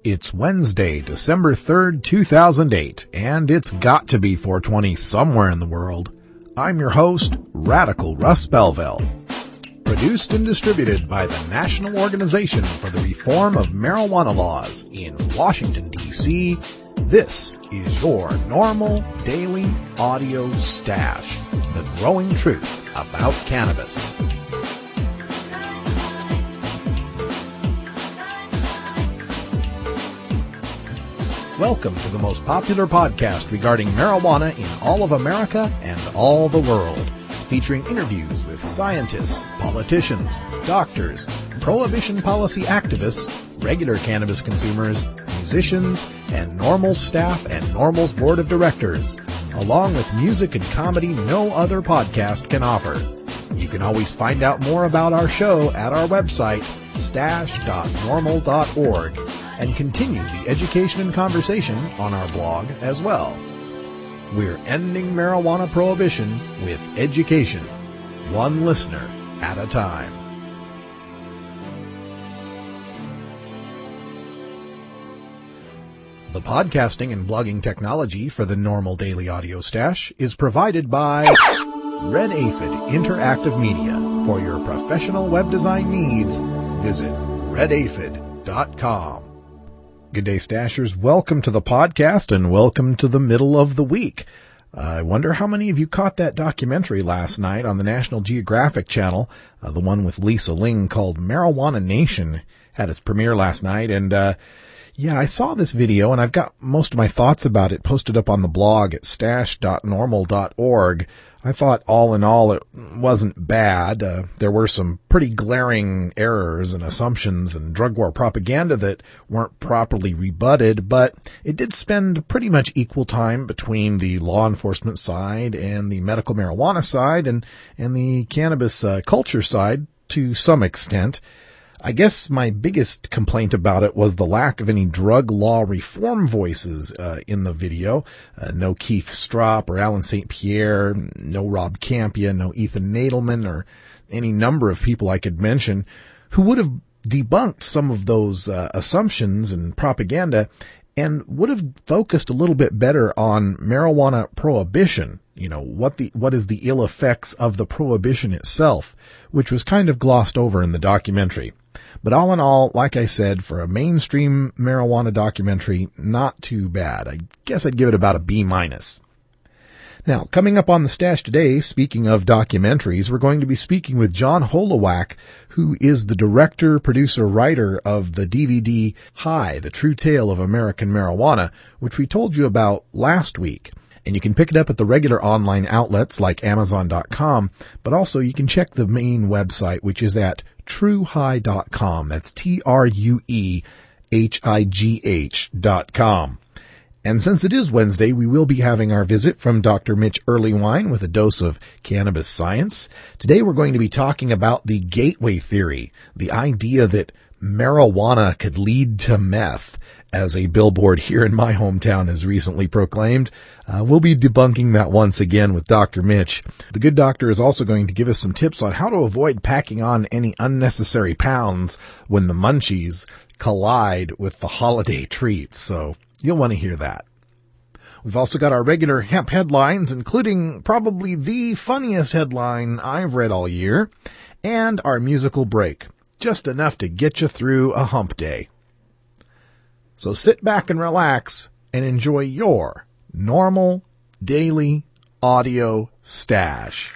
It's Wednesday, December 3rd, 2008, and it's got to be 420 somewhere in the world. I'm your host, Radical Russ Belville. Produced and distributed by the National Organization for the Reform of Marijuana Laws in Washington, D.C., this is your NORML Daily Audio Stash, the growing truth about cannabis. Welcome to the most popular podcast regarding marijuana in all of America and all the world, featuring interviews with scientists, politicians, doctors, prohibition policy activists, regular cannabis consumers, musicians, and NORML staff and NORML's board of directors, along with music and comedy no other podcast can offer. You can always find out more about our show at our website, stash.normal.org, and continue the education and conversation on our blog as well. We're ending marijuana prohibition with education, one listener at a time. The podcasting and blogging technology for the NORML Daily Audio Stash is provided by Red Aphid Interactive Media. For your professional web design needs, visit redaphid.com. Good day, Stashers. Welcome to the podcast and welcome to the middle of the week. I wonder how many of you caught that documentary last night on the National Geographic Channel, the one with Lisa Ling called Marijuana Nation. Had its premiere last night, and I saw this video, and I've got most of my thoughts about it posted up on the blog at stash.normal.org. I thought all in all it wasn't bad. There were some pretty glaring errors and assumptions and drug war propaganda that weren't properly rebutted, but it did spend pretty much equal time between the law enforcement side and the medical marijuana side and the cannabis culture side to some extent. I guess my biggest complaint about it was the lack of any drug law reform voices in the video. No Keith Stropp or Alan St. Pierre, no Rob Campia, no Ethan Nadelman, or any number of people I could mention who would have debunked some of those assumptions and propaganda and would have focused a little bit better on marijuana prohibition. You know, what is the ill effects of the prohibition itself, which was kind of glossed over in the documentary. But all in all, like I said, for a mainstream marijuana documentary, not too bad. I guess I'd give it about a B-. Now, coming up on the stash today, speaking of documentaries, we're going to be speaking with John Holowach, who is the director, producer, writer of the DVD High, The True Tale of American Marijuana, which we told you about last week. And you can pick it up at the regular online outlets like Amazon.com, but also you can check the main website, which is at truehigh.com. That's TRUEHIGH.com. And since it is Wednesday, we will be having our visit from Dr. Mitch Earlywine with a dose of cannabis science. Today we're going to be talking about the gateway theory, the idea that marijuana could lead to meth, as a billboard here in my hometown has recently proclaimed. We'll be debunking that once again with Dr. Mitch. The good doctor is also going to give us some tips on how to avoid packing on any unnecessary pounds when the munchies collide with the holiday treats, so you'll want to hear that. We've also got our regular hemp headlines, including probably the funniest headline I've read all year, and our musical break, just enough to get you through a hump day. So sit back and relax and enjoy your NORML Daily Audio Stash.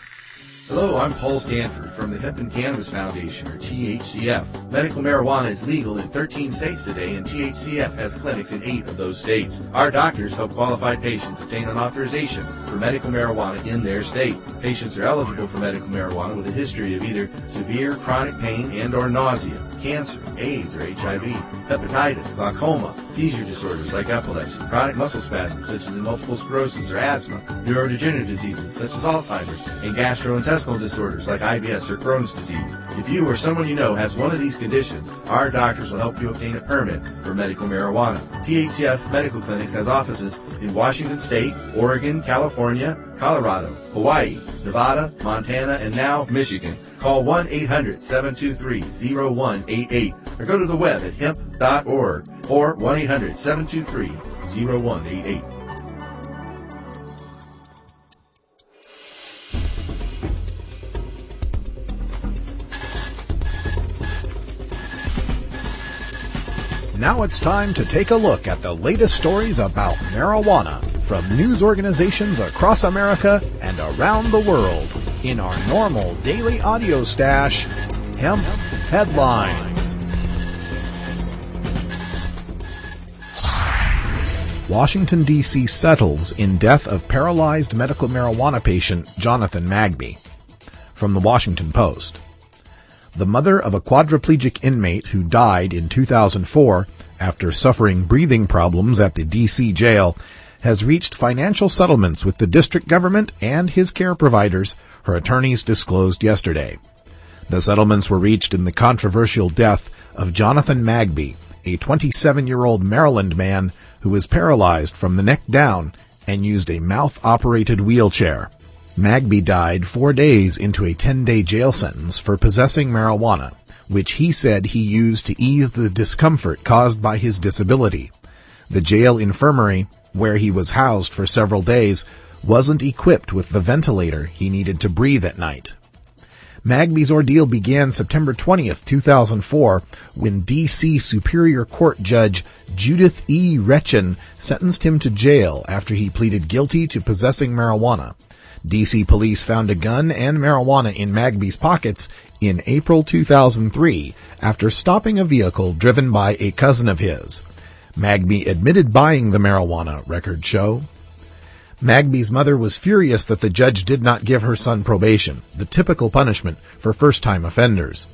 Hello, I'm Paul Stanford from the Hemp and Cannabis Foundation, or THCF. Medical marijuana is legal in 13 states today, and THCF has clinics in 8 of those states. Our doctors help qualified patients obtain an authorization for medical marijuana in their state. Patients are eligible for medical marijuana with a history of either severe chronic pain and or nausea, cancer, AIDS or HIV, hepatitis, glaucoma, seizure disorders like epilepsy, chronic muscle spasms such as in multiple sclerosis or asthma, neurodegenerative diseases such as Alzheimer's, and gastrointestinal disorders like IBS or Crohn's disease. If you or someone you know has one of these conditions, our doctors will help you obtain a permit for medical marijuana. THCF Medical Clinics has offices in Washington State, Oregon, California, Colorado, Hawaii, Nevada, Montana, and now Michigan. Call 1-800-723-0188 or go to the web at hemp.org or 1-800-723-0188. Now it's time to take a look at the latest stories about marijuana from news organizations across America and around the world in our NORML daily audio stash, Hemp Headlines. Washington, D.C. settles in death of paralyzed medical marijuana patient Jonathan Magby. From the Washington Post. The mother of a quadriplegic inmate who died in 2004 after suffering breathing problems at the D.C. jail has reached financial settlements with the district government and his care providers, her attorneys disclosed yesterday. The settlements were reached in the controversial death of Jonathan Magby, a 27-year-old Maryland man who was paralyzed from the neck down and used a mouth-operated wheelchair. Magby died 4 days into a 10-day jail sentence for possessing marijuana, which he said he used to ease the discomfort caused by his disability. The jail infirmary, where he was housed for several days, wasn't equipped with the ventilator he needed to breathe at night. Magby's ordeal began September 20th, 2004, when D.C. Superior Court Judge Judith E. Retchen sentenced him to jail after he pleaded guilty to possessing marijuana. D.C. police found a gun and marijuana in Magby's pockets in April 2003 after stopping a vehicle driven by a cousin of his. Magby admitted buying the marijuana, records show. Magby's mother was furious that the judge did not give her son probation, the typical punishment for first-time offenders.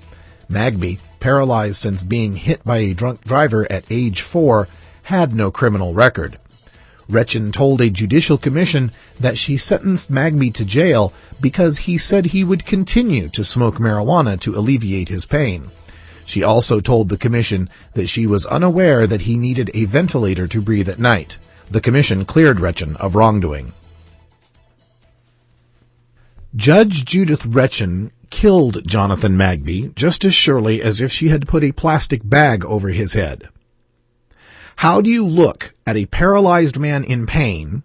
Magby, paralyzed since being hit by a drunk driver at age 4, had no criminal record. Retchen told a judicial commission that she sentenced Magby to jail because he said he would continue to smoke marijuana to alleviate his pain. She also told the commission that she was unaware that he needed a ventilator to breathe at night. The commission cleared Retchen of wrongdoing. Judge Judith Retchen killed Jonathan Magby just as surely as if she had put a plastic bag over his head. How do you look at a paralyzed man in pain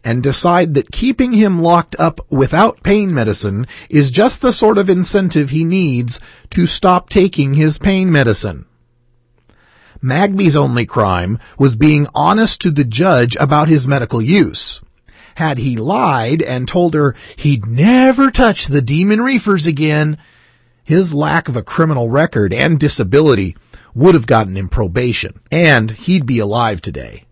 and decide that keeping him locked up without pain medicine is just the sort of incentive he needs to stop taking his pain medicine? Magby's only crime was being honest to the judge about his medical use. Had he lied and told her he'd never touch the demon reefers again, his lack of a criminal record and disability would have gotten him probation, and he'd be alive today.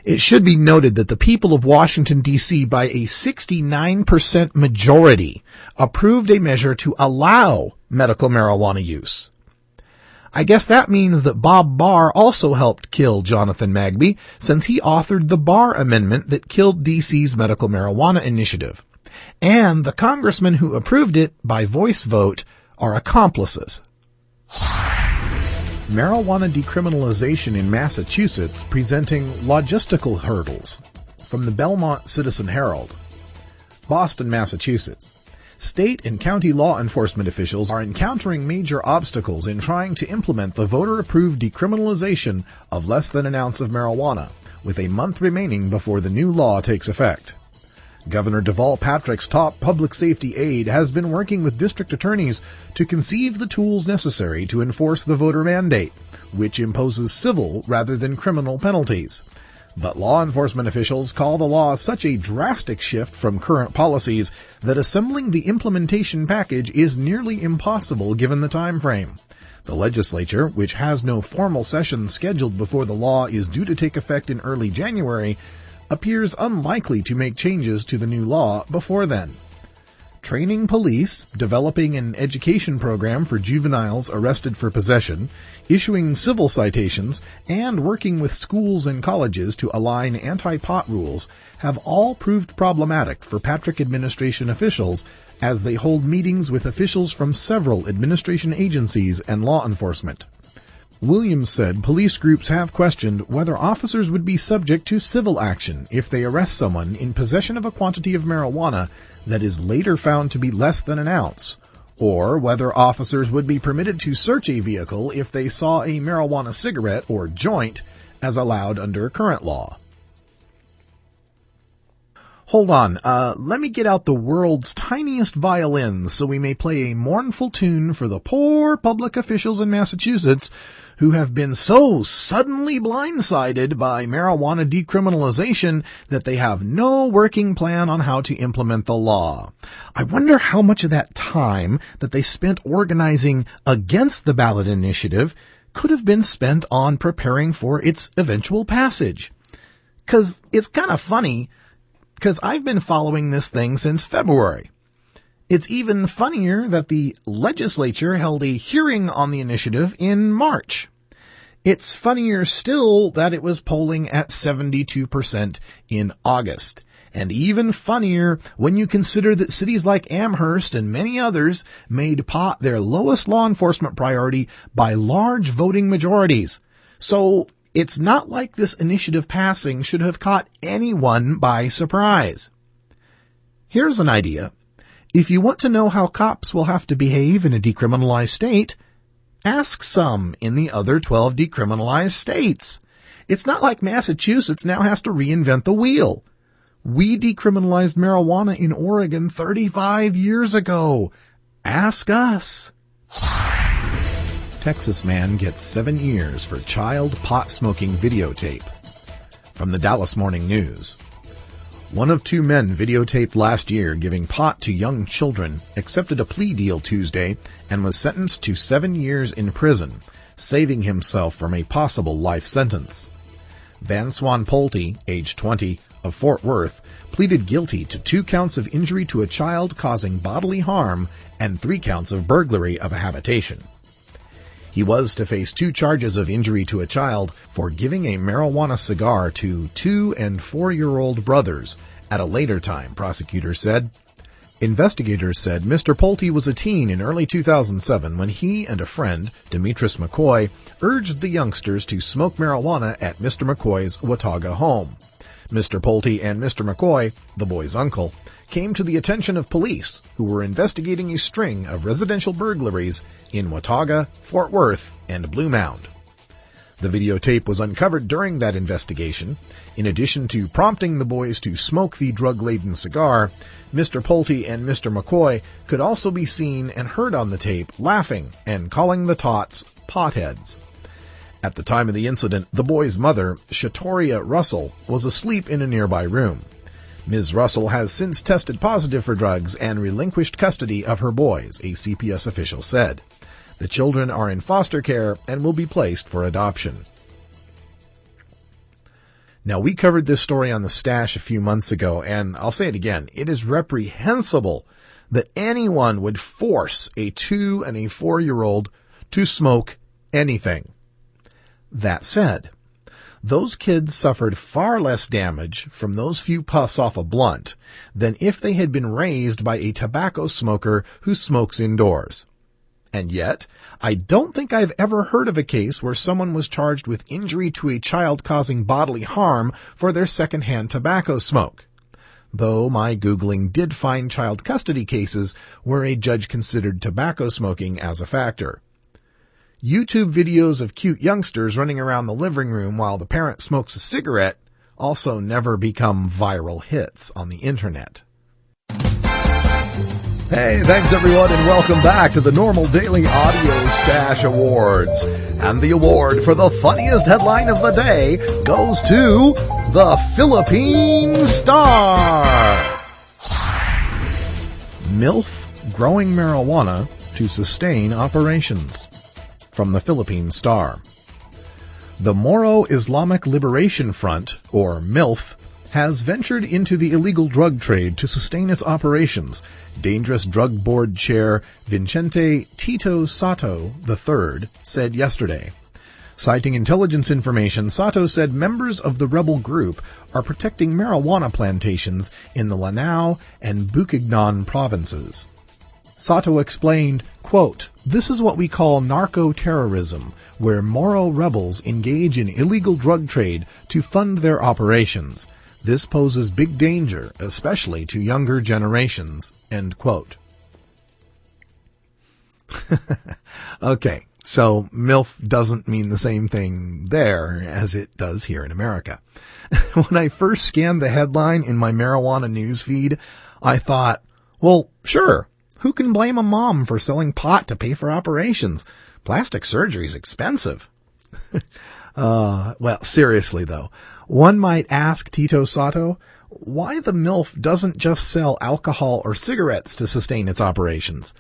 It should be noted that the people of Washington, D.C., by a 69% majority, approved a measure to allow medical marijuana use. I guess that means that Bob Barr also helped kill Jonathan Magby, since he authored the Barr Amendment that killed D.C.'s medical marijuana initiative. And the congressmen who approved it by voice vote are accomplices. Marijuana decriminalization in Massachusetts presenting logistical hurdles. From the Belmont Citizen Herald. Boston, Massachusetts. State and county law enforcement officials are encountering major obstacles in trying to implement the voter-approved decriminalization of less than an ounce of marijuana, with a month remaining before the new law takes effect. Governor Deval Patrick's top public safety aide has been working with district attorneys to conceive the tools necessary to enforce the voter mandate, which imposes civil rather than criminal penalties. But law enforcement officials call the law such a drastic shift from current policies that assembling the implementation package is nearly impossible given the time frame. The legislature, which has no formal session scheduled before the law is due to take effect in early January, appears unlikely to make changes to the new law before then. Training police, developing an education program for juveniles arrested for possession, issuing civil citations, and working with schools and colleges to align anti-pot rules have all proved problematic for Patrick administration officials as they hold meetings with officials from several administration agencies and law enforcement. Williams said police groups have questioned whether officers would be subject to civil action if they arrest someone in possession of a quantity of marijuana that is later found to be less than an ounce, or whether officers would be permitted to search a vehicle if they saw a marijuana cigarette or joint as allowed under current law. Hold on, let me get out the world's tiniest violins so we may play a mournful tune for the poor public officials in Massachusetts who have been so suddenly blindsided by marijuana decriminalization that they have no working plan on how to implement the law. I wonder how much of that time that they spent organizing against the ballot initiative could have been spent on preparing for its eventual passage. 'Cause it's kind of funny, because I've been following this thing since February. It's even funnier that the legislature held a hearing on the initiative in March. It's funnier still that it was polling at 72% in August. And even funnier when you consider that cities like Amherst and many others made pot their lowest law enforcement priority by large voting majorities. So it's not like this initiative passing should have caught anyone by surprise. Here's an idea. If you want to know how cops will have to behave in a decriminalized state, ask some in the other 12 decriminalized states. It's not like Massachusetts now has to reinvent the wheel. We decriminalized marijuana in Oregon 35 years ago. Ask us. Texas man gets 7 years for child pot smoking videotape. From the Dallas Morning News. One of 2 men videotaped last year giving pot to young children accepted a plea deal Tuesday and was sentenced to 7 years in prison, saving himself from a possible life sentence. Van Swan Pulte, age 20, of Fort Worth, pleaded guilty to 2 counts of injury to a child causing bodily harm and 3 counts of burglary of a habitation. He was to face 2 charges of injury to a child for giving a marijuana cigar to 2- and 4-year-old brothers at a later time, prosecutors said. Investigators said Mr. Pulte was a teen in early 2007 when he and a friend, Demetris McCoy, urged the youngsters to smoke marijuana at Mr. McCoy's Watauga home. Mr. Pulte and Mr. McCoy, the boy's uncle, came to the attention of police, who were investigating a string of residential burglaries in Watauga, Fort Worth, and Blue Mound. The videotape was uncovered during that investigation. In addition to prompting the boys to smoke the drug-laden cigar, Mr. Pulte and Mr. McCoy could also be seen and heard on the tape laughing and calling the tots potheads. At the time of the incident, the boy's mother, Shatoria Russell, was asleep in a nearby room. Ms. Russell has since tested positive for drugs and relinquished custody of her boys, a CPS official said. The children are in foster care and will be placed for adoption. Now, we covered this story on The Stash a few months ago, and I'll say it again. It is reprehensible that anyone would force a 2- and 4-year-old to smoke anything. That said, those kids suffered far less damage from those few puffs off a blunt than if they had been raised by a tobacco smoker who smokes indoors. And yet, I don't think I've ever heard of a case where someone was charged with injury to a child causing bodily harm for their secondhand tobacco smoke. Though my Googling did find child custody cases where a judge considered tobacco smoking as a factor. YouTube videos of cute youngsters running around the living room while the parent smokes a cigarette also never become viral hits on the internet. Hey, thanks everyone, and welcome back to the NORML Daily Audio Stash Awards. And the award for the funniest headline of the day goes to the Philippine Star. MILF growing marijuana to sustain operations. From the Philippine Star. The Moro Islamic Liberation Front, or MILF, has ventured into the illegal drug trade to sustain its operations, Dangerous Drug Board Chair Vicente Tito Sato III said yesterday. Citing intelligence information, Sato said members of the rebel group are protecting marijuana plantations in the Lanao and Bukidnon provinces. Sato explained, quote, "This is what we call narco-terrorism, where Moro rebels engage in illegal drug trade to fund their operations. This poses big danger, especially to younger generations," end quote. Okay, so MILF doesn't mean the same thing there as it does here in America. When I first scanned the headline in my marijuana news feed, I thought, well, sure, who can blame a mom for selling pot to pay for operations? Plastic surgery's expensive. Well, seriously though, one might ask Tito Sato why the MILF doesn't just sell alcohol or cigarettes to sustain its operations.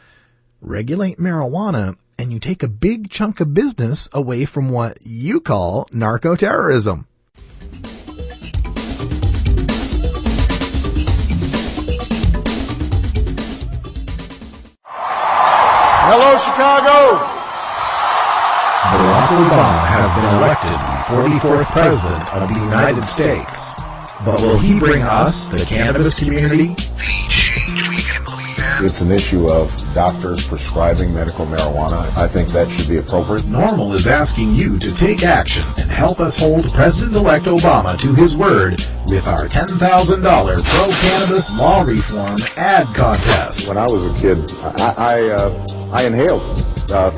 Regulate marijuana and you take a big chunk of business away from what you call narco-terrorism. Hello, Chicago! Barack Obama has been elected the 44th President of the United States. But will he bring us, the cannabis community, the change we can believe in? It's an issue of doctors prescribing medical marijuana. I think that should be appropriate. NORML is asking you to take action and help us hold President-elect Obama to his word with our $10,000 pro-cannabis law reform ad contest. When I was a kid, I inhaled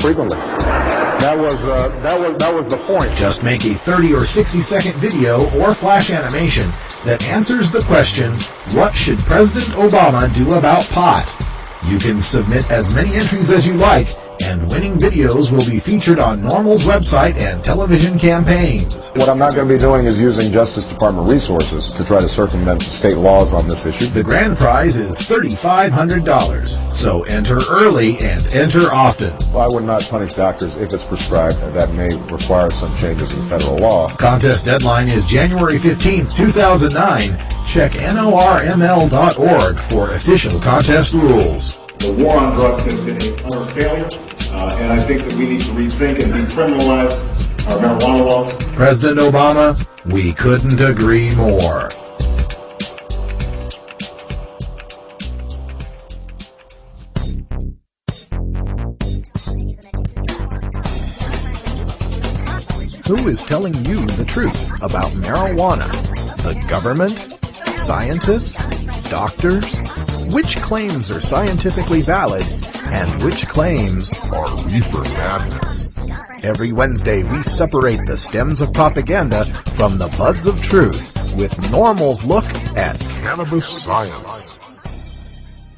frequently. That was the point. Just make a 30 or 60-second video or flash animation that answers the question, what should President Obama do about pot? You can submit as many entries as you like, and winning videos will be featured on NORML's website and television campaigns. What I'm not going to be doing is using Justice Department resources to try to circumvent state laws on this issue. The grand prize is $3,500, so enter early and enter often. Well, I would not punish doctors if it's prescribed. That may require some changes in federal law. Contest deadline is January 15th, 2009. Check NORML.org for official contest rules. The war on drugs has been a utter failure, and I think that we need to rethink and decriminalize our marijuana laws. President Obama, we couldn't agree more. Who is telling you the truth about marijuana? The government? Scientists? Doctors? Which claims are scientifically valid and which claims are reefer madness? Every Wednesday we separate the stems of propaganda from the buds of truth with NORML's look at cannabis science.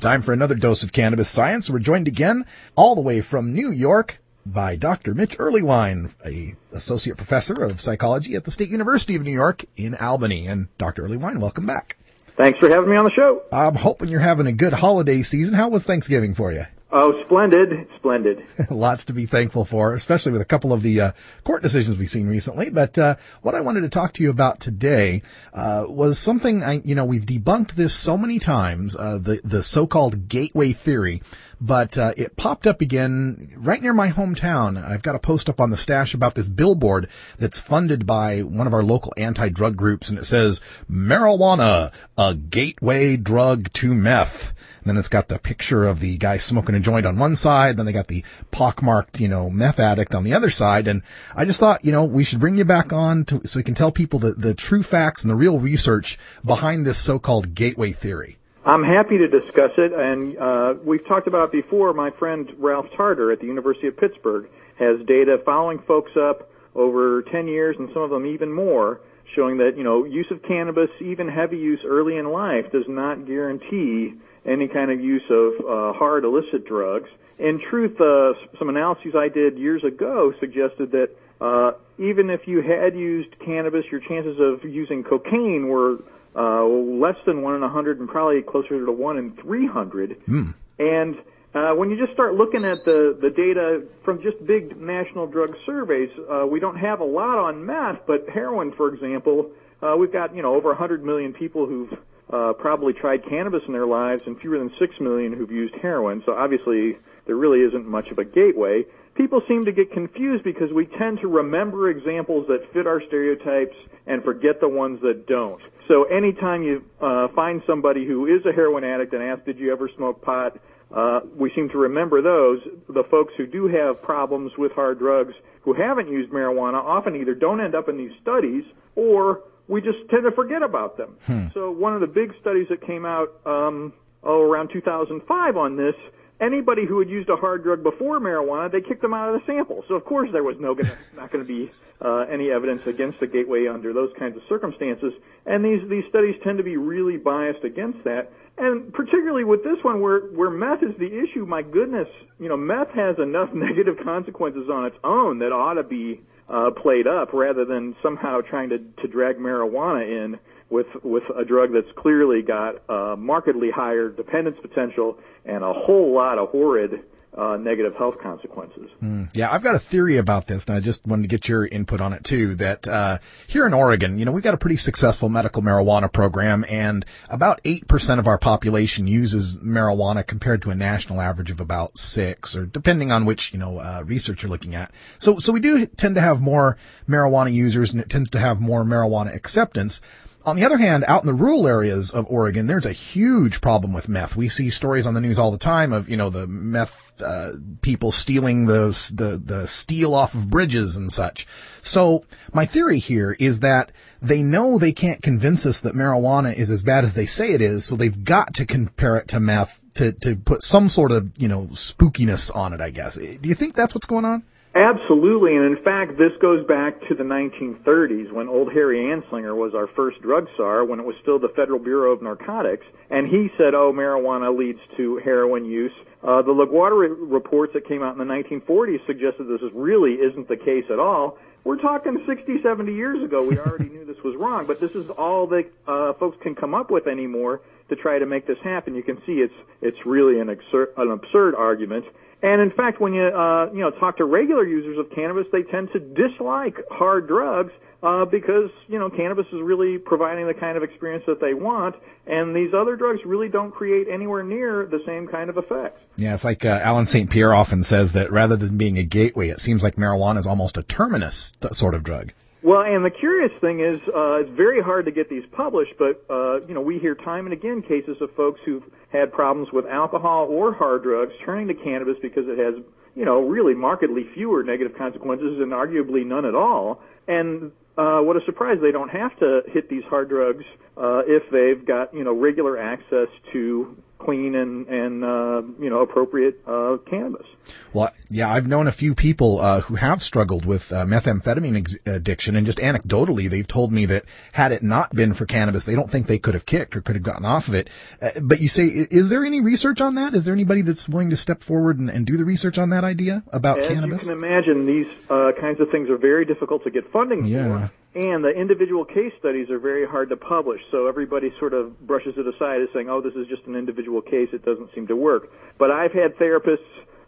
Time for another dose of cannabis science. We're joined again all the way from New York by Dr. Mitch Earlywine, a associate professor of psychology at the State University of New York in Albany. And Dr. Earlywine, welcome back. Thanks for having me on the show. I'm hoping you're having a good holiday season. How was Thanksgiving for you? Oh, splendid, splendid. Lots to be thankful for, especially with a couple of the court decisions we've seen recently. But what I wanted to talk to you about today was something we've debunked this so many times, the so-called gateway theory. But it popped up again right near my hometown. I've got a post up on the stash about this billboard that's funded by one of our local anti-drug groups, and it says, "Marijuana, a gateway drug to meth." And then it's got the picture of the guy smoking a joint on one side. Then they got the pockmarked, meth addict on the other side. And I just thought, we should bring you back on so we can tell people the true facts and the real research behind this so-called gateway theory. I'm happy to discuss it, and we've talked about it before. My friend Ralph Tarter at the University of Pittsburgh has data following folks up over 10 years, and some of them even more, showing that, use of cannabis, even heavy use early in life, does not guarantee any kind of use of hard illicit drugs. In truth, some analyses I did years ago suggested that even if you had used cannabis, your chances of using cocaine were less than 1 in 100 and probably closer to 1 in 300. And when you just start looking at the data from just big national drug surveys, we don't have a lot on meth, but heroin, for example, we've got, over 100 million people who've probably tried cannabis in their lives and fewer than 6 million who've used heroin. So obviously there really isn't much of a gateway. People seem to get confused because we tend to remember examples that fit our stereotypes and forget the ones that don't. So anytime you find somebody who is a heroin addict and ask, did you ever smoke pot, we seem to remember those. The folks who do have problems with hard drugs who haven't used marijuana often either don't end up in these studies or we just tend to forget about them. So one of the big studies that came out around 2005 on this anybody who had used a hard drug before marijuana, they kicked them out of the sample. So of course there was not going to be any evidence against the gateway under those kinds of circumstances. And these studies tend to be really biased against that. And particularly with this one where meth is the issue, my goodness, meth has enough negative consequences on its own that ought to be played up rather than somehow trying to drag marijuana in with a drug that's clearly got markedly higher dependence potential and a whole lot of horrid negative health consequences. Yeah, I've got a theory about this, and I just wanted to get your input on it too, that here in Oregon, we've got a pretty successful medical marijuana program, and about 8% of our population uses marijuana compared to a national average of about 6%, or depending on which, research you're looking at. So we do tend to have more marijuana users, and it tends to have more marijuana acceptance. On the other hand, out in the rural areas of Oregon, there's a huge problem with meth. We see stories on the news all the time of, the meth people stealing the steel off of bridges and such. So my theory here is that they know they can't convince us that marijuana is as bad as they say it is, so they've got to compare it to meth to put some sort of, spookiness on it, I guess. Do you think that's what's going on? Absolutely, and in fact, this goes back to the 1930s when old Harry Anslinger was our first drug czar, when it was still the Federal Bureau of Narcotics, and he said, marijuana leads to heroin use. The LaGuardia reports that came out in the 1940s suggested this really isn't the case at all. We're talking 60, 70 years ago. We already knew this was wrong, but this is all that folks can come up with anymore to try to make this happen. You can see it's really an absurd argument. And in fact, when you talk to regular users of cannabis, they tend to dislike hard drugs because cannabis is really providing the kind of experience that they want, and these other drugs really don't create anywhere near the same kind of effects. Yeah, it's like Alan St. Pierre often says that rather than being a gateway, it seems like marijuana is almost a terminus sort of drug. Well, and the curious thing is, it's very hard to get these published, but, we hear time and again cases of folks who've had problems with alcohol or hard drugs turning to cannabis because it has, really markedly fewer negative consequences and arguably none at all. And what a surprise, they don't have to hit these hard drugs if they've got, regular access to clean and appropriate cannabis. Well, yeah, I've known a few people who have struggled with methamphetamine addiction, and just anecdotally, they've told me that had it not been for cannabis, they don't think they could have kicked or could have gotten off of it. But you say, is there any research on that? Is there anybody that's willing to step forward and do the research on that idea about cannabis? As you can imagine, these kinds of things are very difficult to get funding for. And the individual case studies are very hard to publish, so everybody sort of brushes it aside as saying, this is just an individual case, it doesn't seem to work. But I've had therapists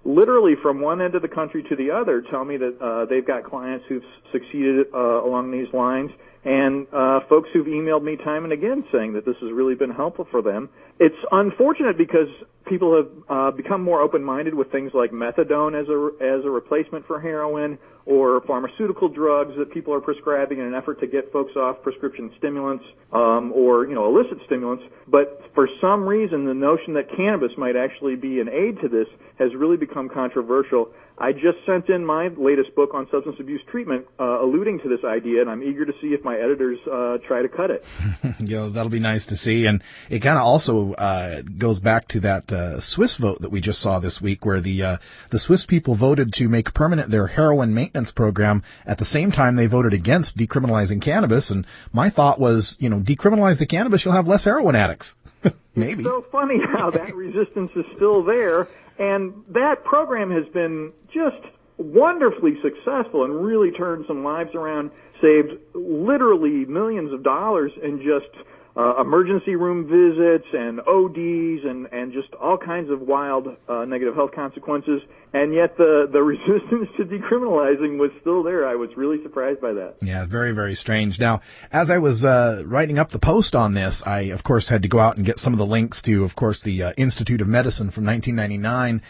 literally from one end of the country to the other tell me that they've got clients who've succeeded along these lines, and folks who've emailed me time and again saying that this has really been helpful for them. It's unfortunate because people have become more open-minded with things like methadone as a replacement for heroin, or pharmaceutical drugs that people are prescribing in an effort to get folks off prescription stimulants or illicit stimulants. But for some reason, the notion that cannabis might actually be an aid to this has really become controversial. I just sent in my latest book on substance abuse treatment alluding to this idea, and I'm eager to see if my editors try to cut it. That'll be nice to see. And it kind of also goes back to that Swiss vote that we just saw this week, where the Swiss people voted to make permanent their heroin maintenance program. At the same time, they voted against decriminalizing cannabis. And my thought was, decriminalize the cannabis, you'll have less heroin addicts. Maybe. It's so funny how that resistance is still there. And that program has been just wonderfully successful and really turned some lives around, saved literally millions of dollars in just emergency room visits and ODs and just all kinds of wild negative health consequences. And yet the resistance to decriminalizing was still there. I was really surprised by that. Yeah, very, very strange. Now, as I was writing up the post on this, I, of course, had to go out and get some of the links to, of course, the Institute of Medicine from 1999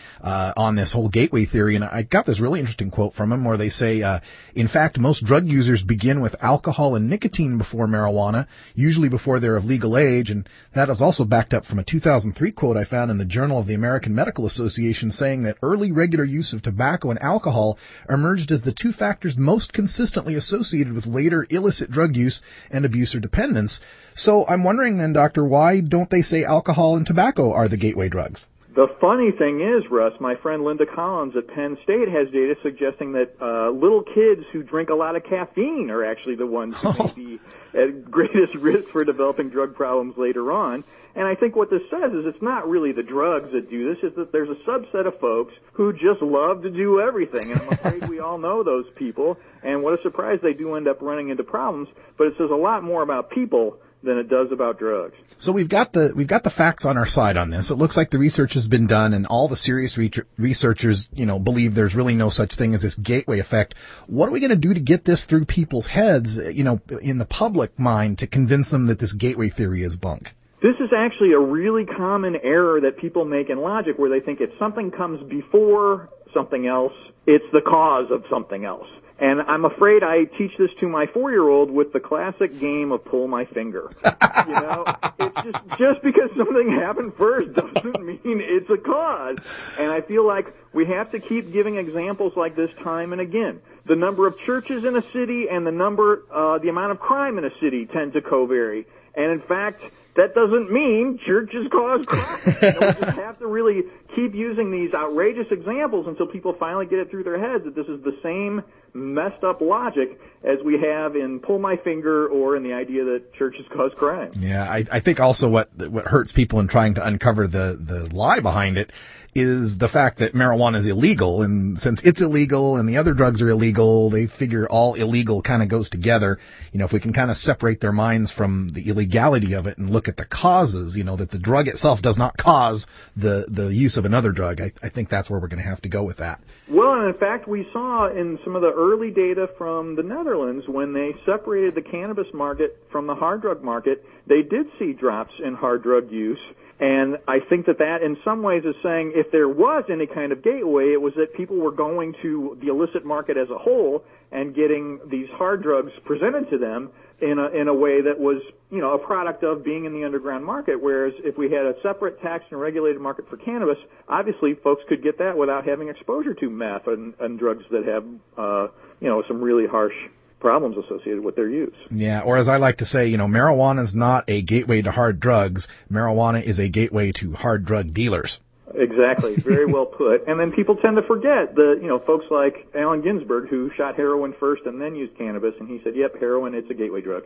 on this whole gateway theory. And I got this really interesting quote from them where they say, in fact, most drug users begin with alcohol and nicotine before marijuana, usually before they're of legal age. And that is also backed up from a 2003 quote I found in the Journal of the American Medical Association saying that early regular use of tobacco and alcohol emerged as the two factors most consistently associated with later illicit drug use and abuse or dependence. So I'm wondering then, Doctor, why don't they say alcohol and tobacco are the gateway drugs? The funny thing is, Russ, my friend Linda Collins at Penn State has data suggesting that little kids who drink a lot of caffeine are actually the ones who may be at greatest risk for developing drug problems later on. And I think what this says is it's not really the drugs that do this, it's that there's a subset of folks who just love to do everything. And I'm afraid we all know those people. And what a surprise, they do end up running into problems. But it says a lot more about people than it does about drugs. So we've got the facts on our side on this. It looks like the research has been done, and all the serious researchers, believe there's really no such thing as this gateway effect. What are we going to do to get this through people's heads, in the public mind, to convince them that this gateway theory is bunk? This is actually a really common error that people make in logic, where they think if something comes before something else, it's the cause of something else. And I'm afraid I teach this to my 4-year-old with the classic game of pull my finger. It's just because something happened first doesn't mean it's a cause. And I feel like we have to keep giving examples like this time and again. The number of churches in a city and the amount of crime in a city tend to co-vary. And in fact, that doesn't mean churches cause crime. We just have to really keep using these outrageous examples until people finally get it through their heads that this is the same messed up logic as we have in pull my finger or in the idea that churches cause crime. Yeah, I think also what hurts people in trying to uncover the lie behind it is the fact that marijuana is illegal, and since it's illegal and the other drugs are illegal, they figure all illegal kind of goes together. If we can kind of separate their minds from the illegality of it and look at the causes, that the drug itself does not cause the use of another drug, I think that's where we're going to have to go with that. Well, and in fact, we saw in some of the early data from the Netherlands, when they separated the cannabis market from the hard drug market, they did see drops in hard drug use. And I think that in some ways is saying if there was any kind of gateway, it was that people were going to the illicit market as a whole and getting these hard drugs presented to them in a way that was, a product of being in the underground market. Whereas if we had a separate taxed and regulated market for cannabis, obviously folks could get that without having exposure to meth and drugs that have, some really harsh problems associated with their use. Yeah, or as I like to say, marijuana is not a gateway to hard drugs. Marijuana is a gateway to hard drug dealers. Exactly. Very well put. And then people tend to forget folks like Allen Ginsberg, who shot heroin first and then used cannabis, and he said, yep, heroin, it's a gateway drug.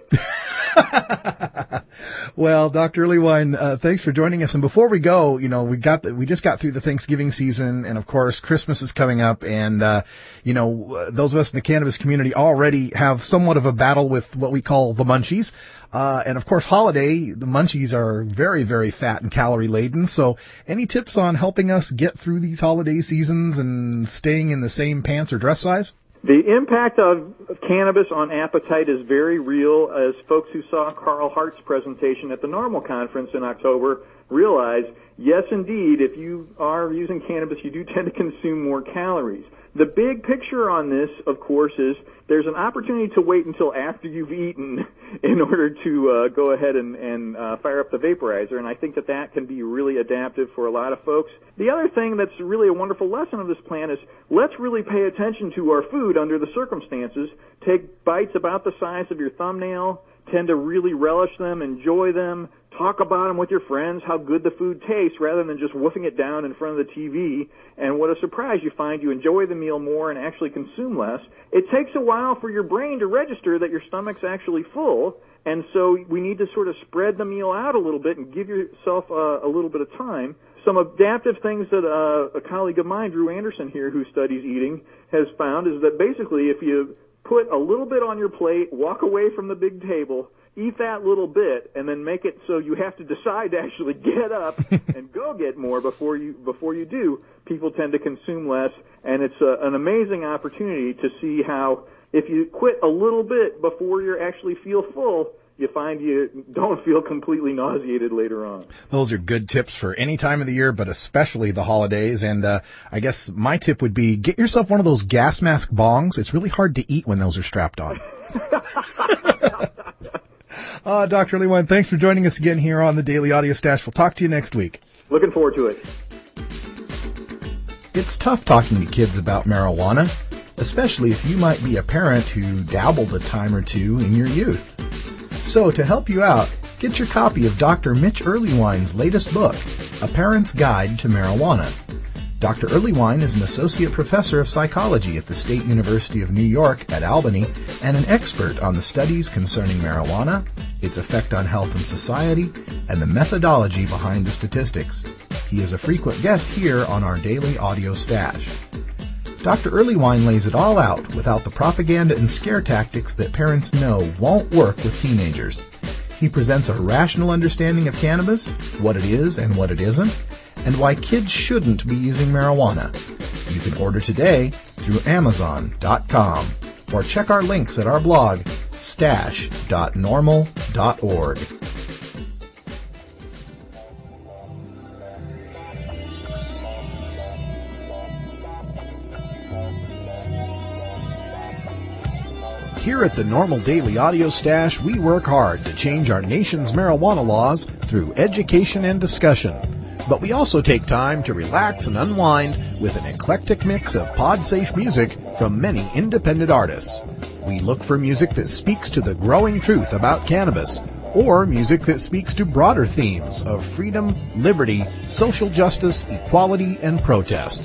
Well, Dr. Lewine, thanks for joining us. And before we go, we just got through the Thanksgiving season, and of course, Christmas is coming up. And, those of us in the cannabis community already have somewhat of a battle with what we call the munchies. And of course, the munchies are very, very fat and calorie laden. So any tips on helping us get through these holiday seasons and staying in the same pants or dress size? The impact of cannabis on appetite is very real, as folks who saw Carl Hart's presentation at the NORML conference in October realize, yes, indeed, if you are using cannabis, you do tend to consume more calories. The big picture on this, of course, is there's an opportunity to wait until after you've eaten in order to go ahead and fire up the vaporizer, and I think that can be really adaptive for a lot of folks. The other thing that's really a wonderful lesson of this plan is let's really pay attention to our food under the circumstances. Take bites about the size of your thumbnail, tend to really relish them, enjoy them, talk about them with your friends, how good the food tastes, rather than just woofing it down in front of the TV. And what a surprise, you find you enjoy the meal more and actually consume less. It takes a while for your brain to register that your stomach's actually full, and so we need to sort of spread the meal out a little bit and give yourself a little bit of time. Some adaptive things that a colleague of mine, Drew Anderson here, who studies eating, has found is that basically if you put a little bit on your plate, walk away from the big table, eat that little bit, and then make it so you have to decide to actually get up and go get more before you do, people tend to consume less. And it's an amazing opportunity to see how if you quit a little bit before you actually feel full, you find you don't feel completely nauseated later on. Those are good tips for any time of the year, but especially the holidays. And I guess my tip would be get yourself one of those gas mask bongs. It's really hard to eat when those are strapped on. Dr. Lewine, thanks for joining us again here on the Daily Audio Stash. We'll talk to you next week. Looking forward to it. It's tough talking to kids about marijuana, especially if you might be a parent who dabbled a time or two in your youth. So to help you out, get your copy of Dr. Mitch Earlywine's latest book, A Parent's Guide to Marijuana. Dr. Earlywine is an associate professor of psychology at the State University of New York at Albany and an expert on the studies concerning marijuana, its effect on health and society, and the methodology behind the statistics. He is a frequent guest here on our daily audio stash. Dr. Earlywine lays it all out without the propaganda and scare tactics that parents know won't work with teenagers. He presents a rational understanding of cannabis, what it is and what it isn't, and why kids shouldn't be using marijuana. You can order today through Amazon.com or check our links at our blog, stash.normal.org. Here at the Normal Daily Audio Stash, we work hard to change our nation's marijuana laws through education and discussion. But we also take time to relax and unwind with an eclectic mix of pod-safe music from many independent artists. We look for music that speaks to the growing truth about cannabis, or music that speaks to broader themes of freedom, liberty, social justice, equality, and protest.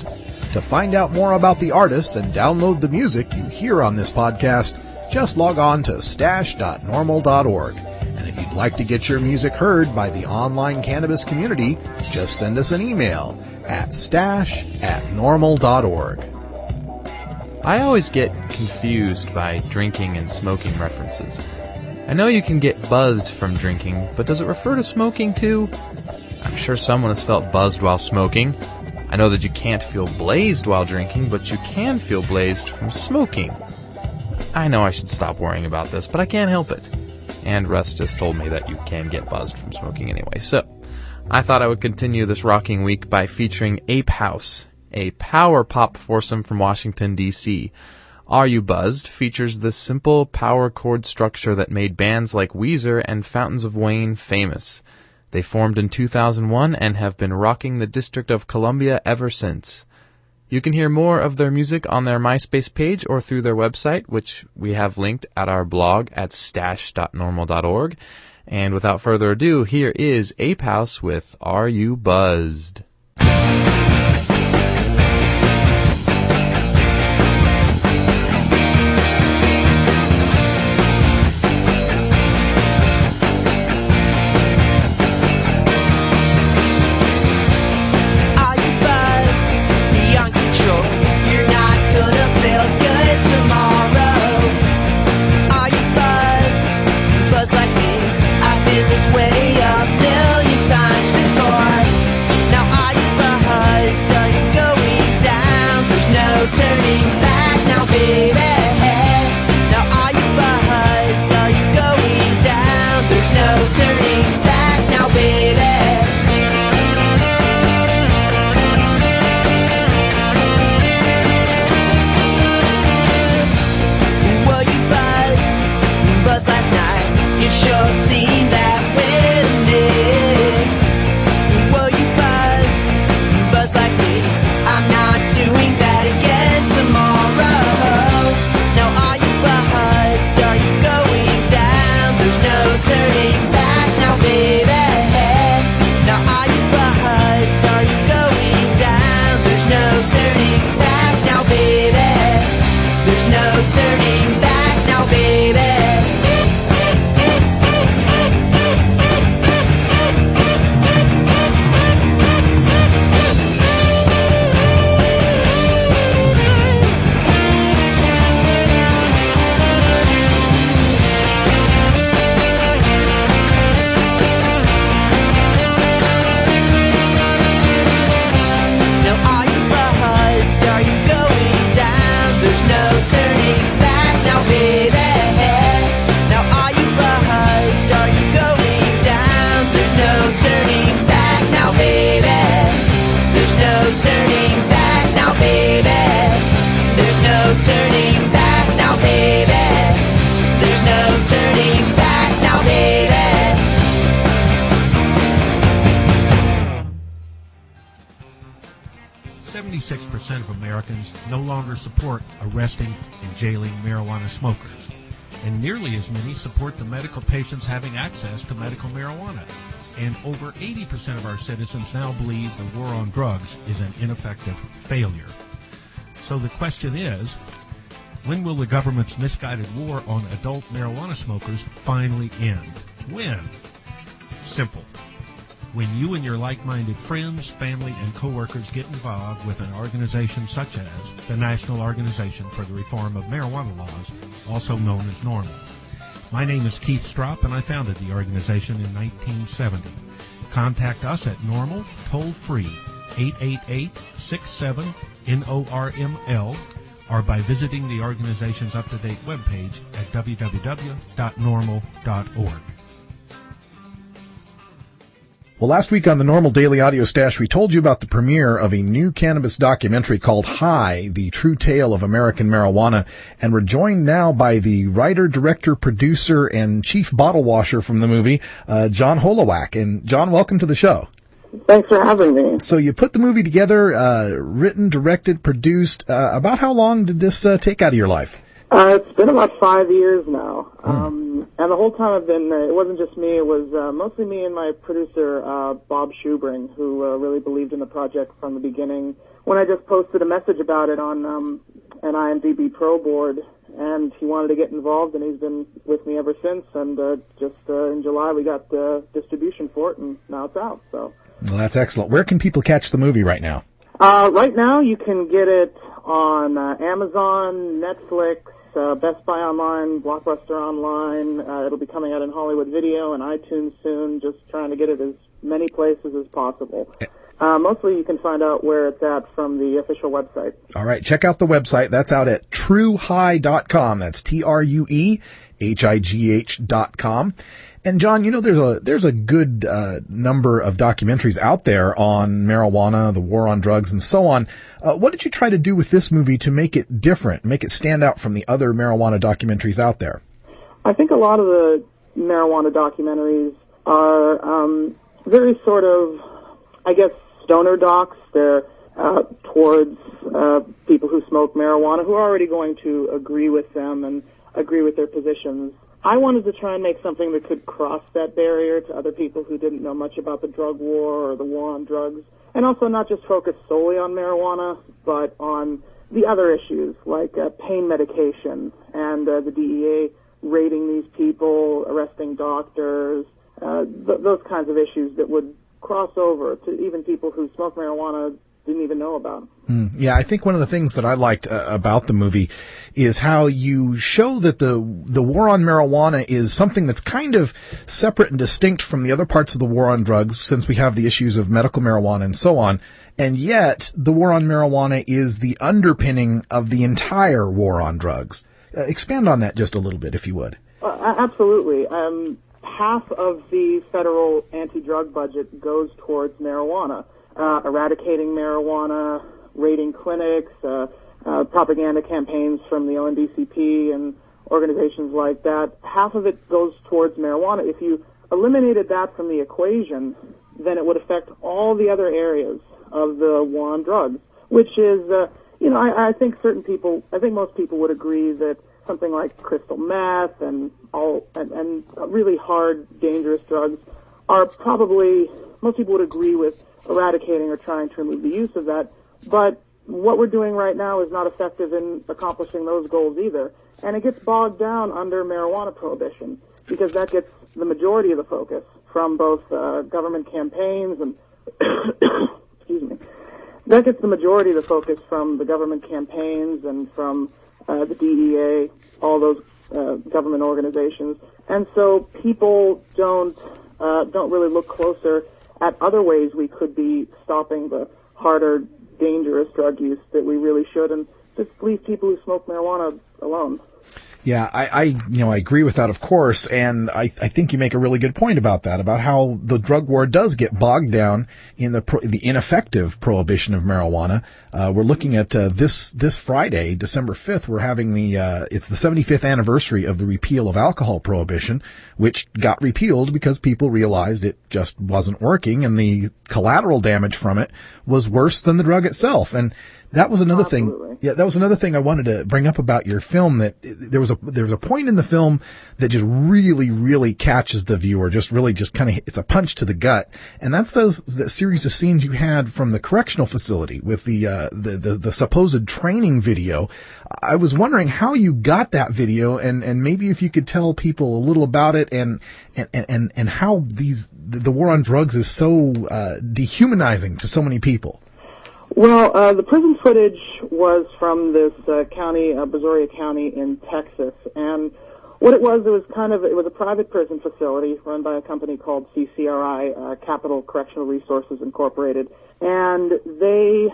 To find out more about the artists and download the music you hear on this podcast, just log on to stash.normal.org. And if you'd like to get your music heard by the online cannabis community, just send us an email at stash@normal.org. I always get confused by drinking and smoking references. I know you can get buzzed from drinking, but does it refer to smoking too? I'm sure someone has felt buzzed while smoking. I know that you can't feel blazed while drinking, but you can feel blazed from smoking. I know I should stop worrying about this, but I can't help it. And Russ just told me that you can get buzzed from smoking anyway. So, I thought I would continue this rocking week by featuring Ape House, a power pop foursome from Washington, D.C. Are You Buzzed features the simple power chord structure that made bands like Weezer and Fountains of Wayne famous. They formed in 2001 and have been rocking the District of Columbia ever since. You can hear more of their music on their MySpace page or through their website, which we have linked at our blog at stash.normal.org. And without further ado, here is Ape House with Are You Buzzed? Way a million times before. Now are you buzzed? Are you going down? There's no turning back now, baby. Now are you buzzed? Are you going down? There's no turning back now, baby. Were you buzzed? Buzzed last night? You sure seemed that. Turning back now, baby. Now are you buzzed? Are you going down? There's no turning back now, baby. There's no turning back now, baby. Turning back now, baby. Now are you buzzed? Are you going down? There's no turning back now, baby. There's no turning back now, baby. There's no turning back now, baby. There's no turning back now, baby. 76% of Americans no longer support arresting and jailing marijuana smokers, and nearly as many support the medical patients having access to medical marijuana. and over 80% of our citizens now believe the war on drugs is an ineffective failure. So the question is, when will the government's misguided war on adult marijuana smokers finally end? When? Simple. When you and your like-minded friends, family, and coworkers get involved with an organization such as the National Organization for the Reform of Marijuana Laws, also known as NORML. My name is Keith Stropp, and I founded the organization in 1970. Contact us at NORML, toll-free, 888-67-NORML, or by visiting the organization's up-to-date webpage at www.norml.org. Well, last week on the NORML Daily Audio Stash, we told you about the premiere of a new cannabis documentary called High, The True Tale of American Marijuana, and we're joined now by the writer, director, producer, and chief bottle washer from the movie, John Holowak. And John, welcome to the show. Thanks for having me. So you put the movie together, written, directed, produced. About how long did this take out of your life? It's been about 5 years now. And the whole time I've been, it wasn't just me, it was mostly me and my producer, Bob Schubring, who really believed in the project from the beginning. When I just posted a message about it on an IMDb Pro board, and he wanted to get involved, and he's been with me ever since. And just in July we got distribution for it, and now it's out. So. Well, that's excellent. Where can people catch the movie right now? Right now you can get it on Amazon, Netflix, Best Buy Online, Blockbuster Online. It'll be coming out in Hollywood Video and iTunes soon, just trying to get it as many places as possible. Mostly you can find out where it's at from the official website. All right, check out the website. That's out at truehigh.com. That's TRUEHIGH.com. And John, you know, there's a good number of documentaries out there on marijuana, the war on drugs, and so on. What did you try to do with this movie to make it different, make it stand out from the other marijuana documentaries out there? I think a lot of the marijuana documentaries are very sort of, I guess, stoner docs. They're towards people who smoke marijuana who are already going to agree with them and agree with their positions. I wanted to try and make something that could cross that barrier to other people who didn't know much about the drug war or the war on drugs, and also not just focus solely on marijuana, but on the other issues like pain medication and the DEA raiding these people, arresting doctors, those kinds of issues that would cross over to even people who smoke marijuana didn't even know about. Yeah, I think one of the things that I liked about the movie is how you show that the war on marijuana is something that's kind of separate and distinct from the other parts of the war on drugs, since we have the issues of medical marijuana and so on. And yet, the war on marijuana is the underpinning of the entire war on drugs. Expand on that just a little bit, if you would. Absolutely. Half of the federal anti-drug budget goes towards marijuana. Eradicating marijuana, raiding clinics, propaganda campaigns from the ONDCP and organizations like that. Half of it goes towards marijuana. If you eliminated that from the equation, then it would affect all the other areas of the war on drugs, which is, I think most people would agree that something like crystal meth and really hard, dangerous drugs are probably, most people would agree with eradicating or trying to remove the use of that. But what we're doing right now is not effective in accomplishing those goals either. And it gets bogged down under marijuana prohibition because that gets the majority of the focus from both government campaigns and, excuse me, that gets the majority of the focus from the government campaigns and from the DEA, all those government organizations. And so people don't really look closer at other ways we could be stopping the harder, dangerous drug use that we really should, and just leave people who smoke marijuana alone. Yeah, I agree with that, of course, and I think you make a really good point about that, about how the drug war does get bogged down in the ineffective prohibition of marijuana. We're looking at this Friday, December 5th. We're having it's the 75th anniversary of the repeal of alcohol prohibition, which got repealed because people realized it just wasn't working, and the collateral damage from it was worse than the drug itself. And That was another Absolutely. thing. Yeah, that was another thing I wanted to bring up about your film, that there was a point in the film that just really, really catches the viewer, just kind of, it's a punch to the gut. And that's that series of scenes you had from the correctional facility with the supposed training video. I was wondering how you got that video, and maybe if you could tell people a little about it, and how the war on drugs is so dehumanizing to so many people. Well, the prison footage was from this county, Brazoria County in Texas, and what it was a private prison facility run by a company called CCRI, Capital Correctional Resources Incorporated, and they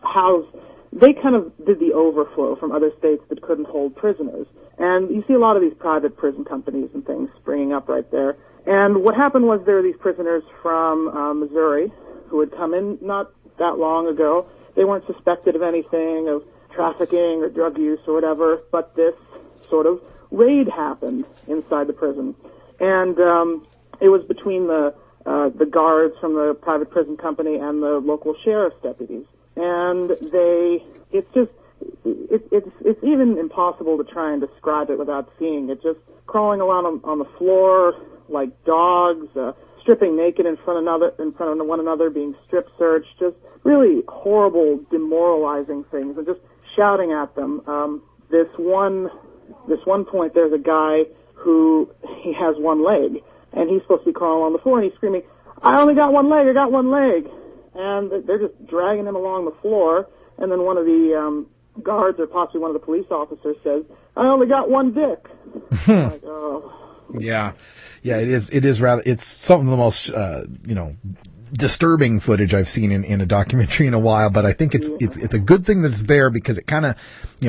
kind of did the overflow from other states that couldn't hold prisoners. And you see a lot of these private prison companies and things springing up right there. And what happened was there were these prisoners from Missouri who had come in not that long ago. They weren't suspected of anything, of trafficking or drug use or whatever, but this sort of raid happened inside the prison. And it was between the guards from the private prison company and the local sheriff's deputies. And it's even impossible to try and describe it without seeing it. Just crawling around on the floor like dogs, stripping naked in front of one another, being strip searched, just really horrible, demoralizing things, and just shouting at them. This one point, there's a guy who he has one leg, and he's supposed to be crawling on the floor, and he's screaming, "I only got one leg! I got one leg!" And they're just dragging him along the floor, and then one of the guards, or possibly one of the police officers, says, "I only got one dick." Like, oh. Yeah, it is rather. It's some of the most disturbing footage I've seen in a documentary in a while. But I think it's a good thing that it's there, because it kind of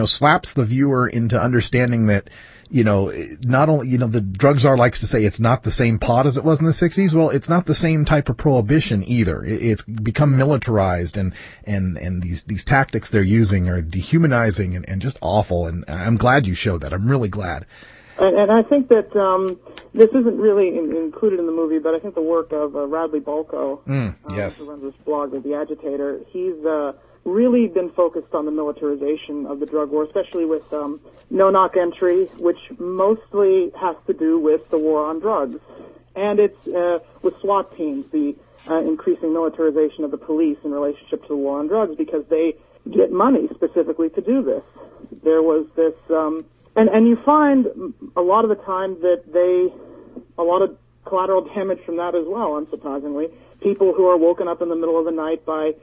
slaps the viewer into understanding that not only the drug czar likes to say it's not the same pot as it was in the 60s. Well, it's not the same type of prohibition either. It's become militarized, and these tactics they're using are dehumanizing and just awful. And I'm glad you showed that. I'm really glad. And I think that this isn't really included in the movie, but I think the work of Radley Balko, yes, who runs this blog, The Agitator, he's really been focused on the militarization of the drug war, especially with no-knock entry, which mostly has to do with the war on drugs. And it's with SWAT teams, the increasing militarization of the police in relationship to the war on drugs, because they get money specifically to do this. There was this... And you find a lot of the time that a lot of collateral damage from that as well, unsurprisingly. People who are woken up in the middle of the night by,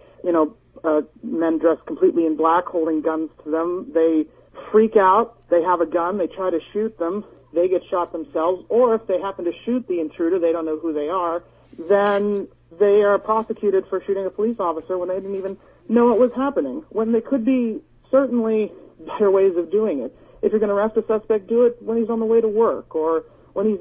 men dressed completely in black holding guns to them. They freak out. They have a gun. They try to shoot them. They get shot themselves. Or if they happen to shoot the intruder, they don't know who they are, then they are prosecuted for shooting a police officer when they didn't even know it was happening, when there could be certainly better ways of doing it. If you're going to arrest a suspect, do it when he's on the way to work, or when he's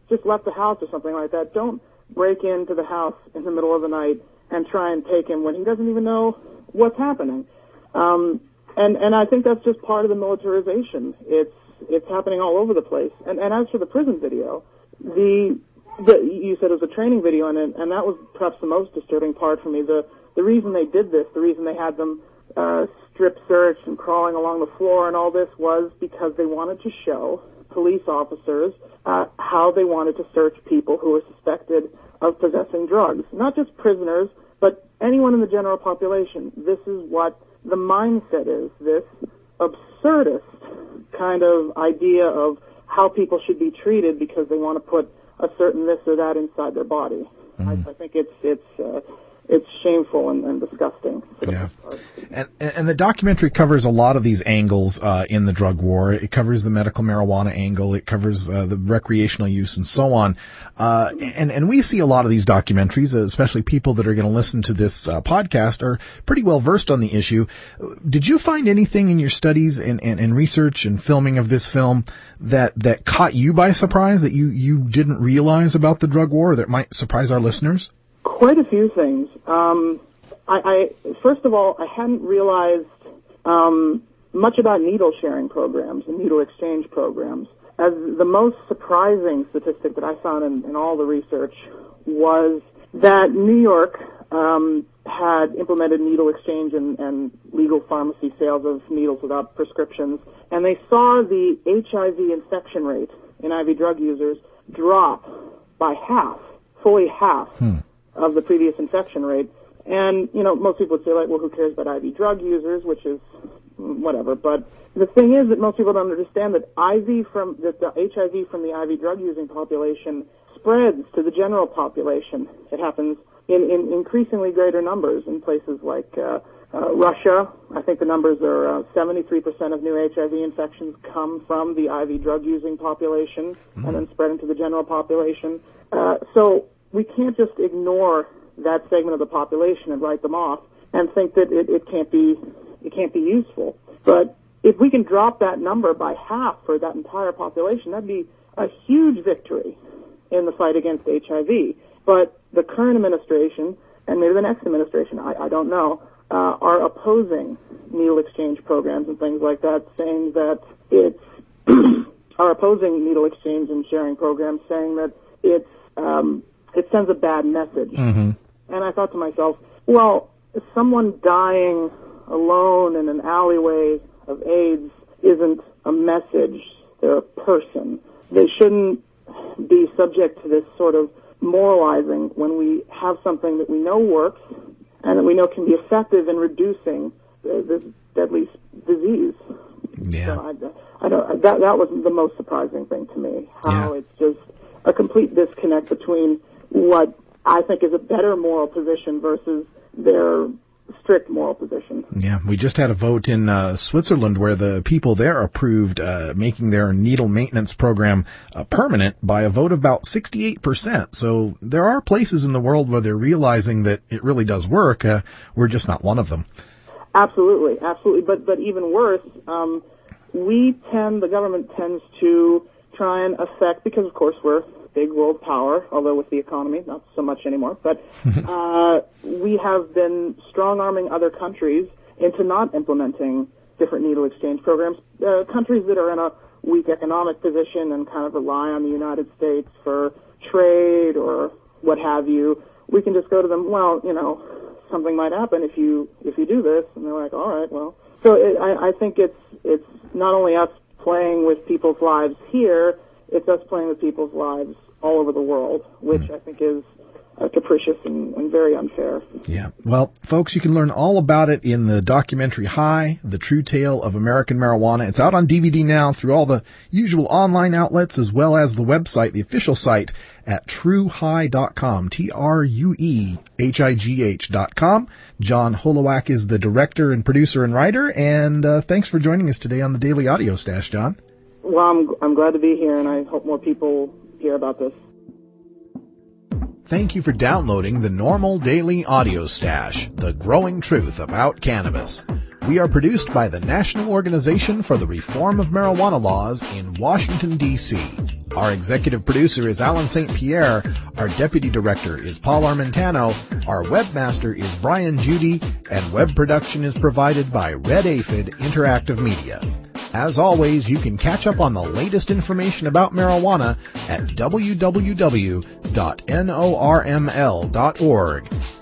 just left the house or something like that. Don't break into the house in the middle of the night and try and take him when he doesn't even know what's happening. And I think that's just part of the militarization. It's happening all over the place. And as for the prison video, you said it was a training video, and that was perhaps the most disturbing part for me. The reason they did this, the reason they had them strip searched and crawling along the floor and all this, was because they wanted to show police officers how they wanted to search people who were suspected of possessing drugs. Not just prisoners, but anyone in the general population. This is what the mindset is, this absurdist kind of idea of how people should be treated because they want to put a certain this or that inside their body. Mm-hmm. I think it's shameful and disgusting. Yeah. And the documentary covers a lot of these angles in the drug war. It covers the medical marijuana angle. It covers the recreational use and so on. And we see a lot of these documentaries, especially people that are going to listen to this podcast are pretty well versed on the issue. Did you find anything in your studies and research and filming of this film that caught you by surprise, that you didn't realize about the drug war, that might surprise our listeners? Quite a few things. First of all, I hadn't realized much about needle sharing programs and needle exchange programs. As the most surprising statistic that I found in all the research was that New York had implemented needle exchange and legal pharmacy sales of needles without prescriptions, and they saw the HIV infection rate in IV drug users drop by half, fully half of the previous infection rate. And, most people would say, like, well, who cares about IV drug users, which is whatever. But the thing is that most people don't understand that the HIV from the IV drug using population spreads to the general population. It happens in increasingly greater numbers in places like Russia. I think the numbers are 73% of new HIV infections come from the IV drug using population and then spread into the general population. So we can't just ignore that segment of the population and write them off and think that it can't be useful. But if we can drop that number by half for that entire population, that'd be a huge victory in the fight against HIV. But the current administration, and maybe the next administration, I don't know, are opposing needle exchange programs and things like that, saying that are opposing needle exchange and sharing programs, saying that it sends a bad message. And I thought to myself, well, someone dying alone in an alleyway of AIDS isn't a message. They're a person. They shouldn't be subject to this sort of moralizing when we have something that we know works and that we know can be effective in reducing this deadly disease. Yeah. So that was the most surprising thing to me, how it's just a complete disconnect between what I think is a better moral position versus their strict moral position. Yeah, we just had a vote in Switzerland where the people there approved making their needle maintenance program permanent by a vote of about 68%. So there are places in the world where they're realizing that it really does work. We're just not one of them. Absolutely. But even worse, the government tends to try and affect, because of course we're big world power, although with the economy, not so much anymore. But we have been strong-arming other countries into not implementing different needle exchange programs. Countries that are in a weak economic position and kind of rely on the United States for trade or what have you, we can just go to them, well, something might happen if you do this. And they're like, all right, well. So I think it's not only us playing with people's lives here, it's us playing with people's lives all over the world, which I think is capricious and very unfair. Yeah. Well, folks, you can learn all about it in the documentary High, The True Tale of American Marijuana. It's out on DVD now through all the usual online outlets as well as the website, the official site at truehigh.com, TRUEHIGH.com. John Holowak is the director and producer and writer, and thanks for joining us today on the Daily Audio Stash, John. Well, I'm glad to be here, and I hope more people hear about this. Thank you for downloading the NORML Daily Audio Stash, the growing truth about cannabis. We are produced by the National Organization for the Reform of Marijuana Laws in Washington, D.C. Our executive producer is Alan St. Pierre. Our deputy director is Paul Armentano. Our webmaster is Brian Judy, and web production is provided by Red Aphid Interactive Media. As always, you can catch up on the latest information about marijuana at www.norml.org.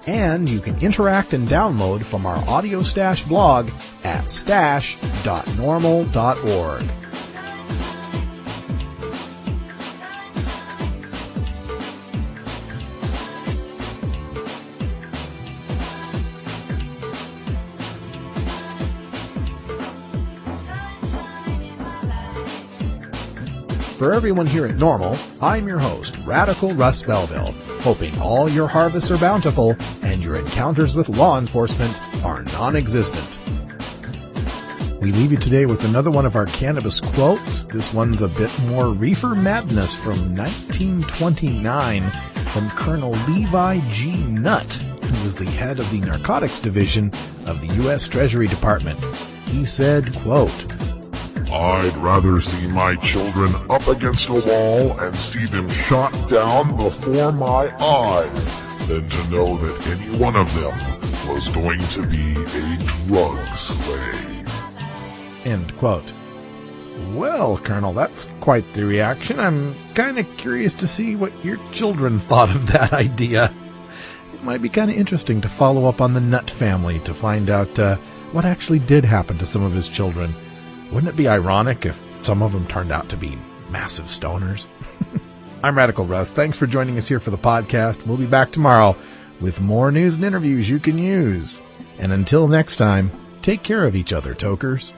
And you can interact and download from our Audio Stash blog at stash.norml.org. For everyone here at NORML, I'm your host, Radical Russ Belville, hoping all your harvests are bountiful and your encounters with law enforcement are non-existent. We leave you today with another one of our cannabis quotes. This one's a bit more reefer madness from 1929 from Colonel Levi G. Nutt, who was the head of the narcotics division of the U.S. Treasury Department. He said, quote, I'd rather see my children up against a wall and see them shot down before my eyes than to know that any one of them was going to be a drug slave. End quote. Well, Colonel, that's quite the reaction. I'm kind of curious to see what your children thought of that idea. It might be kind of interesting to follow up on the Nutt family to find out what actually did happen to some of his children. Wouldn't it be ironic if some of them turned out to be massive stoners? I'm Radical Russ. Thanks for joining us here for the podcast. We'll be back tomorrow with more news and interviews you can use. And until next time, take care of each other, tokers.